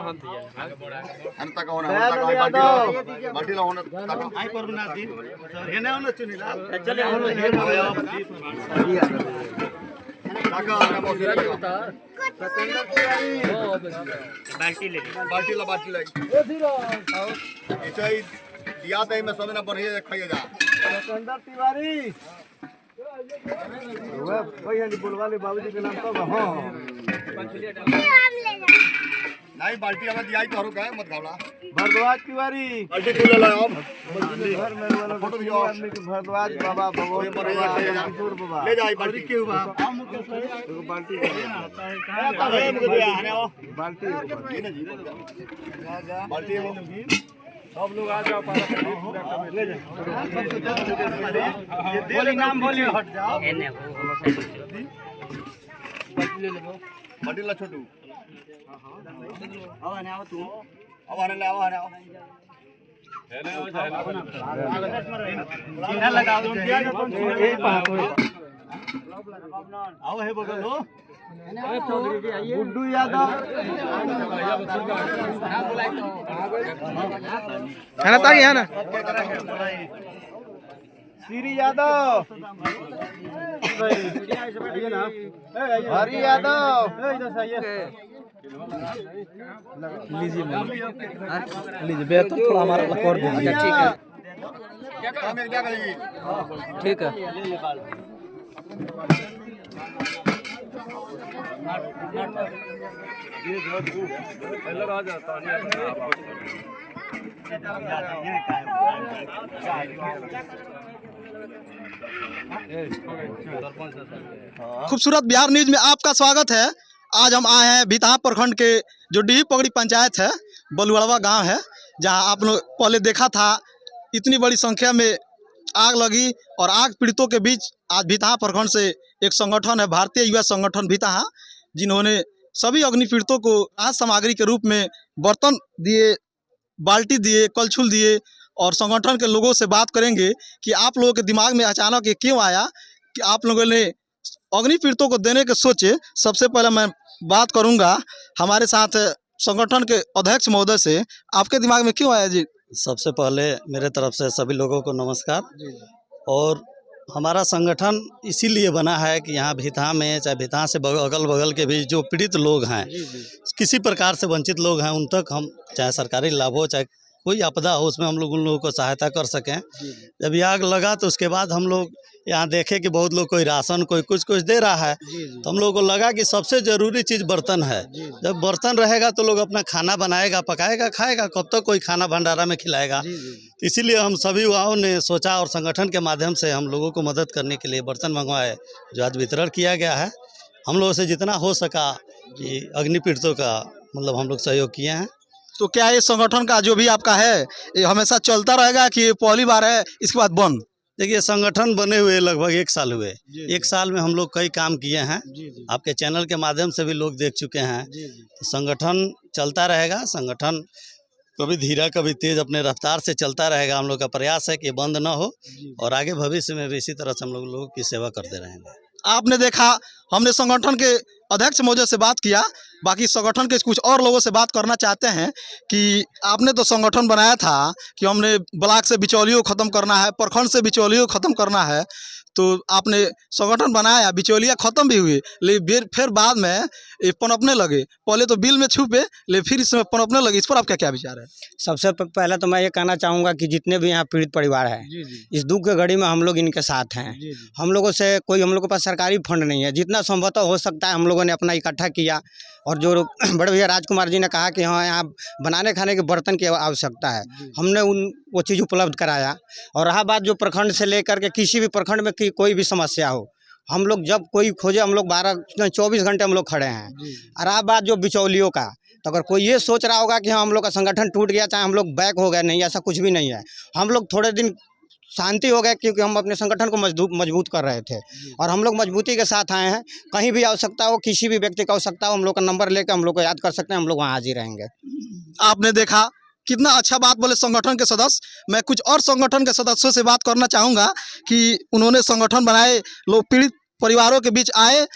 अंत का होना बाटी ला होना आई पर ना दिन हेने होना चुनीला चले काका ना बोसे बता बाल्टी ले बाल्टी ला ओ धीरो ऐसा ही दिया दे में सब ना बढ़िया खाइए जा सिकंदर तिवारी वो कोई हंडी बुलवाले बाबूजी के नाम तो हां नहीं बाल्टी अब दिया ही करो का मत घावला भरद्वाज तिवारी बाल्टी तू ले लाओ घर में वाला फोटो दियो आदमी के भरद्वाज बाबा भगवान मंसूर बाबा ले जाई बाल्टी के बा एगो बाल्टी कहां मुझे दिया आने आओ बाल्टी ये ना जी बाल्टी सब लोग आ जाओ ले जाओ बोली नाम बोली हट जाओ बाल्टी ले ले बाल्टी ला छोटू आओ आने आओ तू आओ आने ले आओ आने आओ चिन्ह लगाओ आओ है बगल हो गुड्डू यादव है ना ताकि है ना श्री यादव हरी यादव लीजिए लीजिए बेहतर थोड़ा हमारा कर दीजिए ठीक है खूबसूरत बिहार न्यूज में आपका स्वागत है। आज हम आए हैं भितहा प्रखंड के जो डीही पगड़ी पंचायत है, बलुआवा गांव है, जहां आप लोग पहले देखा था इतनी बड़ी संख्या में आग लगी और आग पीड़ितों के बीच आज भितहा प्रखंड से एक संगठन है, भारतीय युवा संगठन भितहा, जिन्होंने सभी अग्नि पीड़ितों को राहत सामग्री के रूप में बर्तन दिए, बाल्टी दिए, कलछुल दिए। और संगठन के लोगों से बात करेंगे कि आप लोगों के दिमाग में अचानक ये क्यों आया कि आप लोगों ने अग्नि पीड़ितों को देने के सोचे। सबसे पहले मैं बात करूंगा हमारे साथ संगठन के अध्यक्ष महोदय से, आपके दिमाग में क्यों आया जी? सबसे पहले मेरे तरफ से सभी लोगों को नमस्कार। और हमारा संगठन इसीलिए बना है कि यहाँ भितहा में, चाहे भितहा से अगल बगल के भी जो पीड़ित लोग हैं, किसी प्रकार से वंचित लोग हैं, उन तक हम चाहे सरकारी लाभ हो, चाहे कोई आपदा हो, उसमें हम लोग उन लोगों को सहायता कर सकें। जब ये आग लगा तो उसके बाद हम लोग यहाँ देखे कि बहुत लोग कोई राशन, कोई कुछ दे रहा है, तो हम लोगों को लगा कि सबसे ज़रूरी चीज़ बर्तन है। जब बर्तन रहेगा तो लोग अपना खाना बनाएगा, पकाएगा, खाएगा, कब तक कोई खाना भंडारा में खिलाएगा। इसीलिए हम सभी युवाओं ने सोचा और संगठन के माध्यम से हम लोगों को मदद करने के लिए बर्तन मंगवाए, जो आज वितरण किया गया है। हम लोगों से जितना हो सका कि अग्नि पीड़ितों का मतलब हम लोग सहयोग किए हैं। तो क्या ये संगठन का जो भी आपका है ये हमेशा चलता रहेगा कि ये पहली बार है इसके बाद बंद? देखिए, संगठन बने हुए लगभग 1 साल हुए। 1 साल में हम लोग कई काम किए हैं, आपके चैनल के माध्यम से भी लोग देख चुके हैं। तो संगठन चलता रहेगा, संगठन कभी धीरा कभी तेज अपने रफ्तार से चलता रहेगा। हम लोग का प्रयास है कि बंद ना हो और आगे भविष्य में भी इसी तरह से हम लोगों की सेवा करते रहेंगे। आपने देखा, हमने संगठन के अध्यक्ष महोदय से बात किया, बाकी संगठन के कुछ और लोगों से बात करना चाहते हैं कि आपने तो संगठन बनाया था कि हमने ब्लॉक से बिचौलियों को ख़त्म करना है, प्रखंड से बिचौलियों को ख़त्म करना है, तो आपने संगठन बनाया, बिचौलिया ख़त्म भी हुई, लेकिन फिर बाद में ये पनपने लगे। पहले तो बिल में छुपे, लेकिन फिर इसमें पनपने लगे। इस पर आपका क्या विचार है? सबसे पहले तो मैं ये कहना चाहूँगा कि जितने भी यहाँ पीड़ित परिवार है, इस दुख के घड़ी में हम लोग इनके साथ हैं। हम लोगों से कोई, हम लोग के पास सरकारी फंड नहीं है, जितना संभवतः हो सकता है हम लोगों ने अपना इकट्ठा किया। और जो बड़े भैया राजकुमार जी ने कहा कि हाँ यहाँ बनाने खाने के बर्तन की आवश्यकता है, हमने वो चीज़ उपलब्ध कराया। और रहा बात जो प्रखंड से लेकर के किसी भी प्रखंड में कोई भी समस्या हो, हम लोग जब कोई खोजे हम लोग 24 घंटे हम लोग खड़े हैं। और रहा बात जो बिचौलियों का, तो अगर कोई ये सोच रहा होगा कि हाँ हम लोग का संगठन टूट गया, चाहे हम लोग बैक हो गए, नहीं, ऐसा कुछ भी नहीं है। हम लोग थोड़े दिन शांति हो गए क्योंकि हम अपने संगठन को मजबूत कर रहे थे और हम लोग मजबूती के साथ आए हैं। कहीं भी आवश्यकता हो, किसी भी व्यक्ति की आवश्यकता हो, हम लोग का नंबर लेकर हम लोग को याद कर सकते हैं, हम लोग वहाँ हाजिर रहेंगे। आपने देखा कितना अच्छा बात बोले संगठन के सदस्य। मैं कुछ और संगठन के सदस्यों से बात करना चाहूँगा कि उन्होंने संगठन बनाए, लोग पीड़ित परिवारों के बीच आए,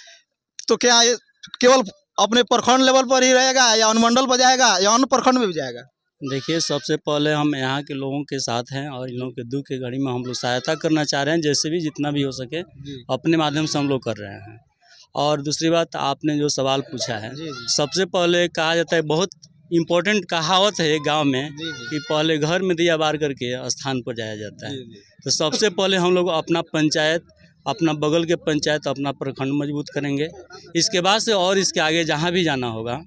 तो क्या ये केवल अपने प्रखंड लेवल पर ही रहेगा या अनुमंडल पर जाएगा या अन्य प्रखंड में भी जाएगा? देखिए, सबसे पहले हम यहाँ के लोगों के साथ हैं और इन लोगों के दुख के घड़ी में हम लोग सहायता करना चाह रहे हैं, जैसे भी जितना भी हो सके अपने माध्यम से हम लोग कर रहे हैं। और दूसरी बात, आपने जो सवाल पूछा है, सबसे पहले कहा जाता है, बहुत इम्पोर्टेंट कहावत है गांव में कि पहले घर में दिया बार करके स्थान पर जाया जाता है। तो सबसे पहले हम लोग अपना पंचायत, अपना बगल के पंचायत, अपना प्रखंड मजबूत करेंगे। इसके बाद से और इसके आगे जहाँ भी जाना होगा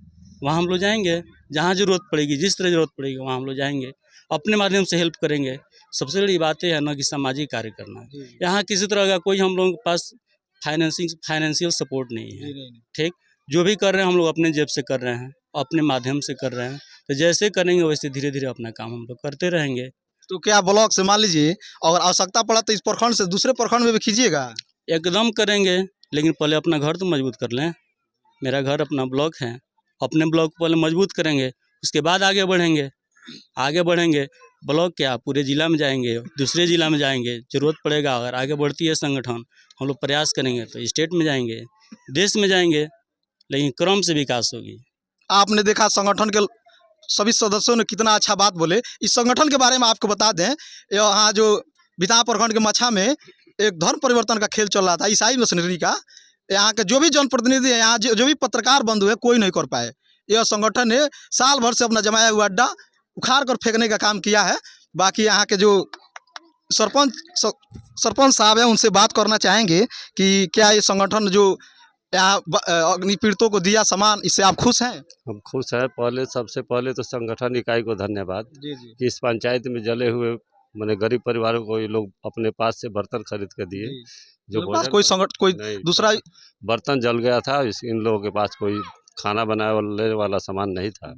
वहाँ हम लोग जाएंगे, जहाँ ज़रूरत पड़ेगी, जिस तरह ज़रूरत पड़ेगी वहाँ हम लोग जाएंगे, अपने माध्यम से हेल्प करेंगे। सबसे बड़ी बात है ना कि सामाजिक कार्य करना। यहाँ किसी तरह का कोई हम लोगों के पास फाइनेंशियल सपोर्ट नहीं है, ठीक। जो भी कर रहे हैं हम लोग अपने जेब से कर रहे हैं, अपने माध्यम से कर रहे हैं। तो जैसे करेंगे वैसे धीरे धीरे अपना काम हम लोग करते रहेंगे। तो क्या ब्लॉक से मान लीजिए अगर आवश्यकता पड़ा तो इस प्रखंड से दूसरे प्रखंड में भी खींचिएगा? एकदम करेंगे, लेकिन पहले अपना घर तो मजबूत कर लें। मेरा घर अपना ब्लॉक है, अपने ब्लॉक को पहले मजबूत करेंगे, उसके बाद आगे बढ़ेंगे। ब्लॉक क्या, पूरे ज़िला में जाएंगे, दूसरे ज़िला में जाएंगे, ज़रूरत पड़ेगा अगर आगे बढ़ती है संगठन, हम लोग प्रयास करेंगे तो स्टेट में जाएंगे, देश में जाएंगे, लेकिन क्रम से विकास होगी। आपने देखा संगठन के सभी सदस्यों ने कितना अच्छा बात बोले। इस संगठन के बारे में आपको बता दें, यहाँ जो बिता प्रखंड के मछा में एक धर्म परिवर्तन का खेल चल रहा था, ईसाई मिशनरी का। यहाँ के जो भी जनप्रतिनिधि है, यहाँ जो भी पत्रकार बंधु है, कोई नहीं कर पाए। यह संगठन ने साल भर से अपना जमाया हुआ अड्डा उखाड़ कर फेंकने का काम किया है। बाकी यहाँ के जो सरपंच साहब हैं उनसे बात करना चाहेंगे कि क्या ये संगठन जो यहाँ अग्नि पीड़ितों को दिया सामान, इससे आप खुश हैं? हम खुश हैं। सबसे पहले तो संगठन इकाई को धन्यवाद कि इस पंचायत में जले हुए मैंने गरीब परिवारों को ये लोग अपने पास से बर्तन खरीद कर दिए। जो कोई दूसरा बर्तन जल गया था, इन लोगों के पास कोई खाना बनाने वाला सामान नहीं था।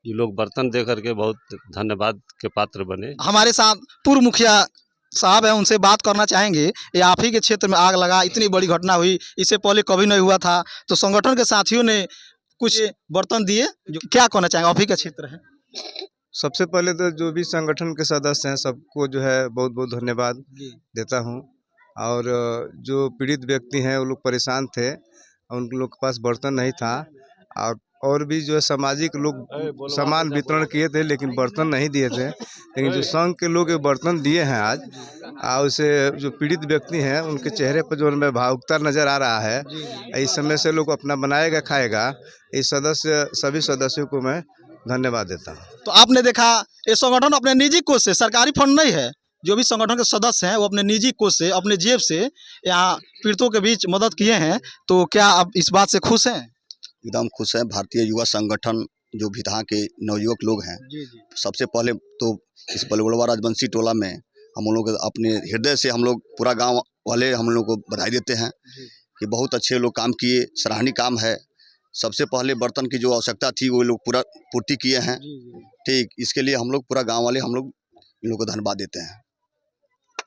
ये लोग बर्तन दे करके बहुत धन्यवाद के पात्र बने। हमारे साथ पूर्व मुखिया साहब हैं, उनसे बात करना चाहेंगे। ये आप ही के क्षेत्र में आग लगा, इतनी बड़ी घटना हुई, इससे पहले कभी नहीं हुआ था। तो संगठन के साथियों ने कुछ बर्तन दिए, जो क्या कहना चाहेंगे? आप ही का क्षेत्र है। सबसे पहले तो जो भी संगठन के सदस्य हैं सबको जो है बहुत बहुत धन्यवाद देता हूं। और जो पीड़ित व्यक्ति हैं वो लोग परेशान थे, उन लोग के पास बर्तन नहीं था। और भी जो है सामाजिक लोग सामान वितरण किए थे, लेकिन बर्तन नहीं दिए थे। लेकिन जो संघ के लोग बर्तन दिए हैं आज, और उसे जो पीड़ित व्यक्ति हैं उनके चेहरे पर जो उनमें भावुकता नज़र आ रहा है। इस समय से लोग अपना बनाएगा खाएगा। इस सभी सदस्यों को मैं धन्यवाद देता हूँ। तो आपने देखा, ये संगठन अपने निजी कोष से, सरकारी फंड नहीं है, जो भी संगठन के सदस्य हैं वो अपने निजी कोष से, अपने जेब से यहाँ पीड़ितों के बीच मदद किए हैं। तो क्या आप इस बात से खुश हैं? एकदम खुश हैं। भारतीय युवा संगठन जो भितहा के नवयुवक लोग हैं, सबसे पहले तो इस बलुड़वा राजवंशी टोला में हम लोग अपने हृदय से हम लोग पूरा गांव वाले हम लोग को बधाई देते हैं कि बहुत अच्छे लोग काम किए, सराहनीय काम है। सबसे पहले बर्तन की जो आवश्यकता थी वो लोग पूरा पूर्ति किए हैं, ठीक। इसके लिए हम लोग पूरा गाँव वाले हम लोग इन लोगों को धन्यवाद देते हैं।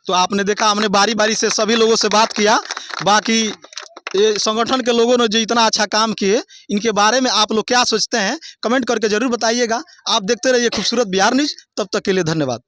तो आपने देखा, हमने बारी बारी से सभी लोगों से बात किया। बाकी ये संगठन के लोगों ने जो इतना अच्छा काम किए, इनके बारे में आप लोग क्या सोचते हैं, कमेंट करके जरूर बताइएगा। आप देखते रहिए खूबसूरत बिहार न्यूज़। तब तक के लिए धन्यवाद।